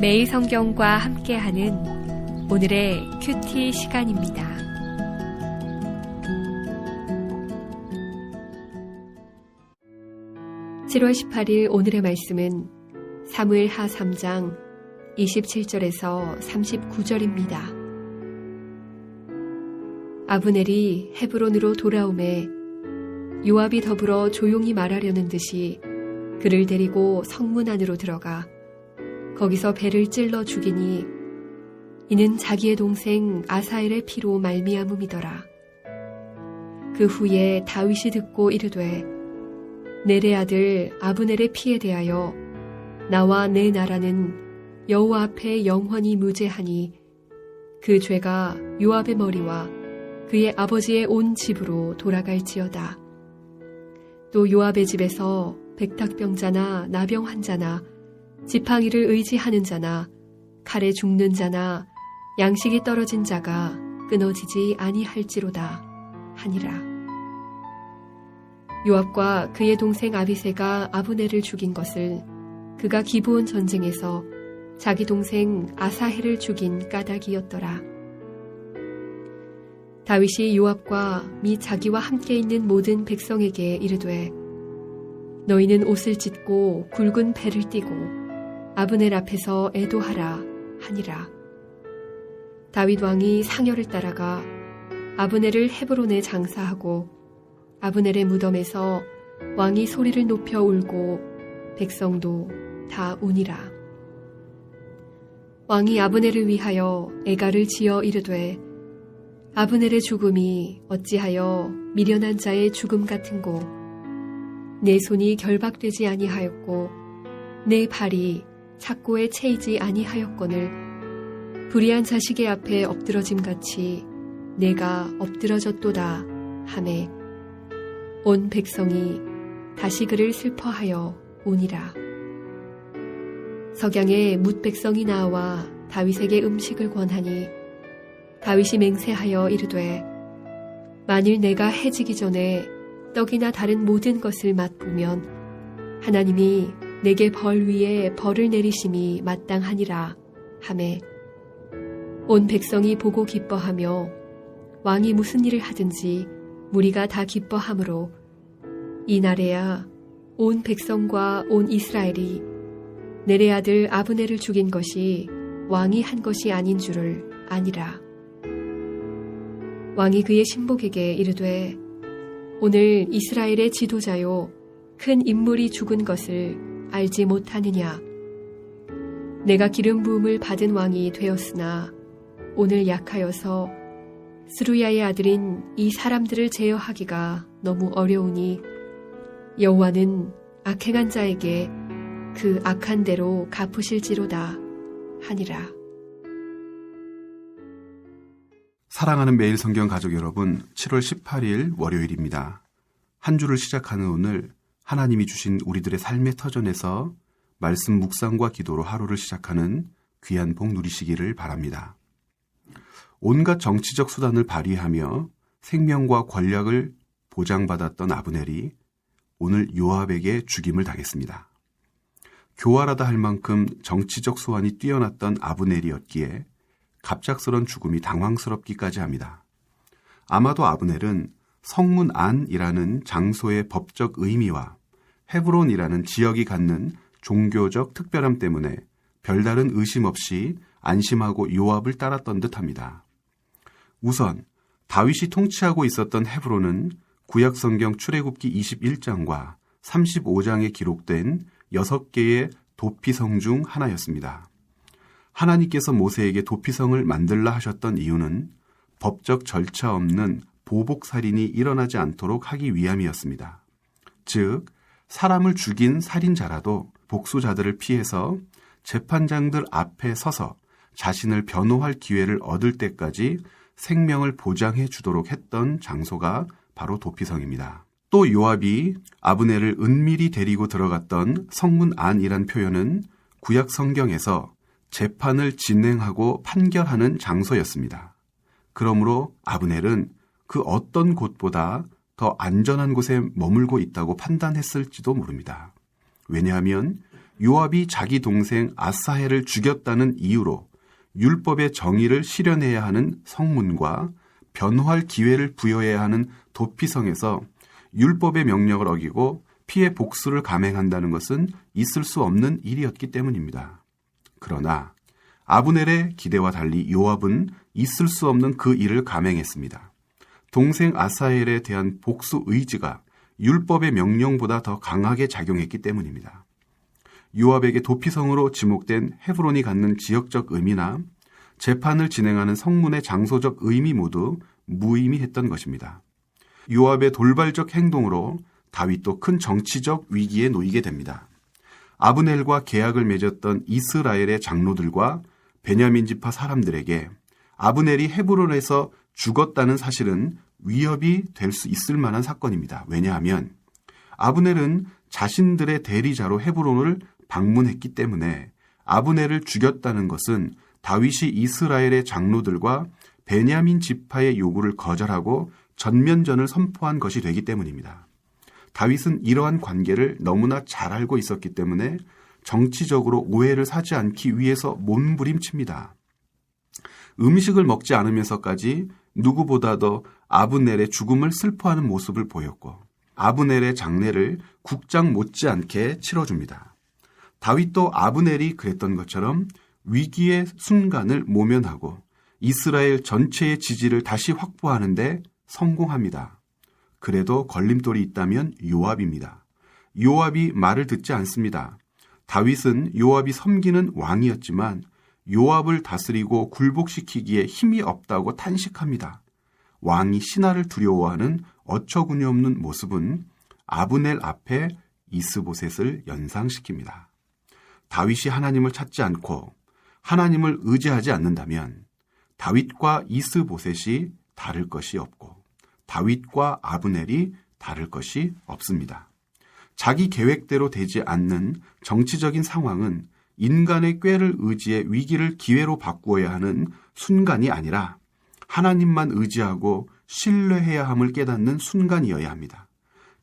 매일 성경과 함께하는 오늘의 큐티 시간입니다. (7월 18일) 오늘의 말씀은 사무엘하 3장 27절에서 39절입니다. 아브넬이 헤브론으로 돌아오매 요압이 더불어 조용히 말하려는 듯이 그를 데리고 성문 안으로 들어가 거기서 배를 찔러 죽이니 이는 자기의 동생 아사엘의 피로 말미암음이더라. 그 후에 다윗이 듣고 이르되 넬의 아들 아브넬의 피에 대하여 나와 내 나라는 여호와 앞에 영원히 무죄하니 그 죄가 요압의 머리와 그의 아버지의 온 집으로 돌아갈지어다. 또 요압의 집에서 백탁병자나 나병 환자나 지팡이를 의지하는 자나 칼에 죽는 자나 양식이 떨어진 자가 끊어지지 아니할지로다 하니라. 요압과 그의 동생 아비새가 아브넬을 죽인 것을 그가 기브온 전쟁에서 자기 동생 아사헬을 죽인 까닭이었더라. 다윗이 요압과 및 자기와 함께 있는 모든 백성에게 이르되 너희는 옷을 찢고 굵은 배를 띠고 아브넬 앞에서 애도하라 하니라. 다윗 왕이 상여를 따라가 아브넬을 헤브론에 장사하고 아브넬의 무덤에서 왕이 소리를 높여 울고 백성도 다 우니라. 왕이 아브넬을 위하여 애가를 지어 이르되 아브넬의 죽음이 어찌하여 미련한 자의 죽음 같은고 내 손이 결박되지 아니하였고 내 발이 착고에 채이지 아니하였거늘 불의한 자식의 앞에 엎드러짐같이 내가 엎드러졌도다 하매 온 백성이 다시 그를 슬퍼하여 우니라. 석양에 뭇 백성이 나와 다윗에게 음식을 권하니 다윗이 맹세하여 이르되 만일 내가 해지기 전에 떡이나 다른 모든 것을 맛보면 하나님이 내게 벌 위에 벌을 내리심이 마땅하니라 하매 온 백성이 보고 기뻐하며 왕이 무슨 일을 하든지 무리가 다 기뻐하므로 이날에야 온 백성과 온 이스라엘이 넬의 아들 아브넬을 죽인 것이 왕이 한 것이 아닌 줄을 아니라. 왕이 그의 신복에게 이르되 오늘 이스라엘의 지도자요 큰 인물이 죽은 것을 알지 못하느냐. 내가 기름 부음을 받은 왕이 되었으나 오늘 약하여서 스루야의 아들인 이 사람들을 제어하기가 너무 어려우니 여호와는 악행한 자에게 그 악한 대로 갚으실지로다 하니라. 사랑하는 매일 성경 가족 여러분, 7월 18일 월요일입니다. 한 주를 시작하는 오늘 하나님이 주신 우리들의 삶의 터전에서 말씀 묵상과 기도로 하루를 시작하는 귀한 복 누리시기를 바랍니다. 온갖 정치적 수단을 발휘하며 생명과 권력을 보장받았던 아브넬이 오늘 요압에게 죽임을 당했습니다. 교활하다 할 만큼 정치적 소환이 뛰어났던 아브넬이었기에 갑작스런 죽음이 당황스럽기까지 합니다. 아마도 아브넬은 성문 안이라는 장소의 법적 의미와 헤브론이라는 지역이 갖는 종교적 특별함 때문에 별다른 의심 없이 안심하고 요압을 따랐던 듯합니다. 우선 다윗이 통치하고 있었던 헤브론은 구약성경 출애굽기 21장과 35장에 기록된 6개의 도피성 중 하나였습니다. 하나님께서 모세에게 도피성을 만들라 하셨던 이유는 법적 절차 없는 보복살인이 일어나지 않도록 하기 위함이었습니다. 즉, 사람을 죽인 살인자라도 복수자들을 피해서 재판장들 앞에 서서 자신을 변호할 기회를 얻을 때까지 생명을 보장해 주도록 했던 장소가 바로 도피성입니다. 또 요압이 아브넬을 은밀히 데리고 들어갔던 성문 안이란 표현은 구약 성경에서 재판을 진행하고 판결하는 장소였습니다. 그러므로 아브넬은 그 어떤 곳보다 더 안전한 곳에 머물고 있다고 판단했을지도 모릅니다. 왜냐하면 요압이 자기 동생 아사헬을 죽였다는 이유로 율법의 정의를 실현해야 하는 성문과 변호할 기회를 부여해야 하는 도피성에서 율법의 명령을 어기고 피해 복수를 감행한다는 것은 있을 수 없는 일이었기 때문입니다. 그러나 아브넬의 기대와 달리 요압은 있을 수 없는 그 일을 감행했습니다. 동생 아사헬에 대한 복수 의지가 율법의 명령보다 더 강하게 작용했기 때문입니다. 요압에게 도피성으로 지목된 헤브론이 갖는 지역적 의미나 재판을 진행하는 성문의 장소적 의미 모두 무의미했던 것입니다. 요압의 돌발적 행동으로 다윗도 큰 정치적 위기에 놓이게 됩니다. 아브넬과 계약을 맺었던 이스라엘의 장로들과 베냐민 지파 사람들에게 아브넬이 헤브론에서 죽었다는 사실은 위협이 될 수 있을 만한 사건입니다. 왜냐하면 아브넬은 자신들의 대리자로 헤브론을 방문했기 때문에 아브넬을 죽였다는 것은 다윗이 이스라엘의 장로들과 베냐민 지파의 요구를 거절하고 전면전을 선포한 것이 되기 때문입니다. 다윗은 이러한 관계를 너무나 잘 알고 있었기 때문에 정치적으로 오해를 사지 않기 위해서 몸부림칩니다. 음식을 먹지 않으면서까지 누구보다도 아브넬의 죽음을 슬퍼하는 모습을 보였고 아브넬의 장례를 국장 못지않게 치러줍니다. 다윗도 아브넬이 그랬던 것처럼 위기의 순간을 모면하고 이스라엘 전체의 지지를 다시 확보하는데 성공합니다. 그래도 걸림돌이 있다면 요압입니다. 요압이 말을 듣지 않습니다. 다윗은 요압이 섬기는 왕이었지만 요압을 다스리고 굴복시키기에 힘이 없다고 탄식합니다. 왕이 신하를 두려워하는 어처구니 없는 모습은 아브넬 앞에 이스보셋을 연상시킵니다. 다윗이 하나님을 찾지 않고 하나님을 의지하지 않는다면 다윗과 이스보셋이 다를 것이 없고 다윗과 아브넬이 다를 것이 없습니다. 자기 계획대로 되지 않는 정치적인 상황은 인간의 꾀를 의지해 위기를 기회로 바꾸어야 하는 순간이 아니라 하나님만 의지하고 신뢰해야 함을 깨닫는 순간이어야 합니다.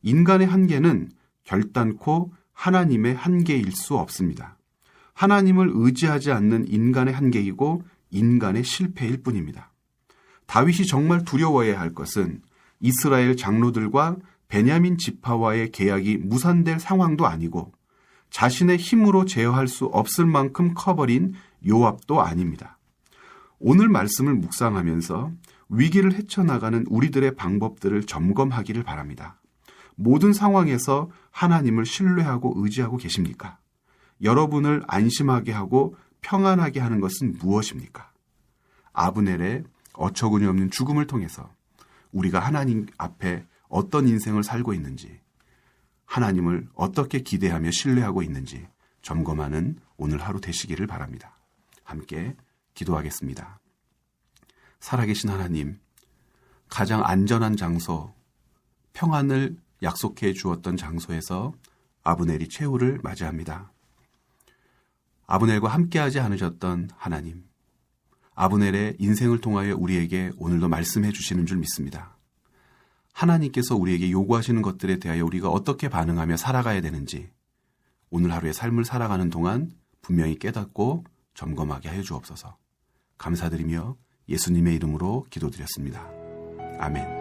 인간의 한계는 결단코 하나님의 한계일 수 없습니다. 하나님을 의지하지 않는 인간의 한계이고 인간의 실패일 뿐입니다. 다윗이 정말 두려워해야 할 것은 이스라엘 장로들과 베냐민 지파와의 계약이 무산될 상황도 아니고 자신의 힘으로 제어할 수 없을 만큼 커버린 요압도 아닙니다. 오늘 말씀을 묵상하면서 위기를 헤쳐나가는 우리들의 방법들을 점검하기를 바랍니다. 모든 상황에서 하나님을 신뢰하고 의지하고 계십니까? 여러분을 안심하게 하고 평안하게 하는 것은 무엇입니까? 아브넬의 어처구니 없는 죽음을 통해서 우리가 하나님 앞에 어떤 인생을 살고 있는지, 하나님을 어떻게 기대하며 신뢰하고 있는지 점검하는 오늘 하루 되시기를 바랍니다. 함께 기도하겠습니다. 살아계신 하나님, 가장 안전한 장소, 평안을 약속해 주었던 장소에서 아브넬이 최후를 맞이합니다. 아브넬과 함께하지 않으셨던 하나님, 아브넬의 인생을 통하여 우리에게 오늘도 말씀해 주시는 줄 믿습니다. 하나님께서 우리에게 요구하시는 것들에 대하여 우리가 어떻게 반응하며 살아가야 되는지 오늘 하루의 삶을 살아가는 동안 분명히 깨닫고 점검하게 하여 주옵소서. 감사드리며 예수님의 이름으로 기도드렸습니다. 아멘.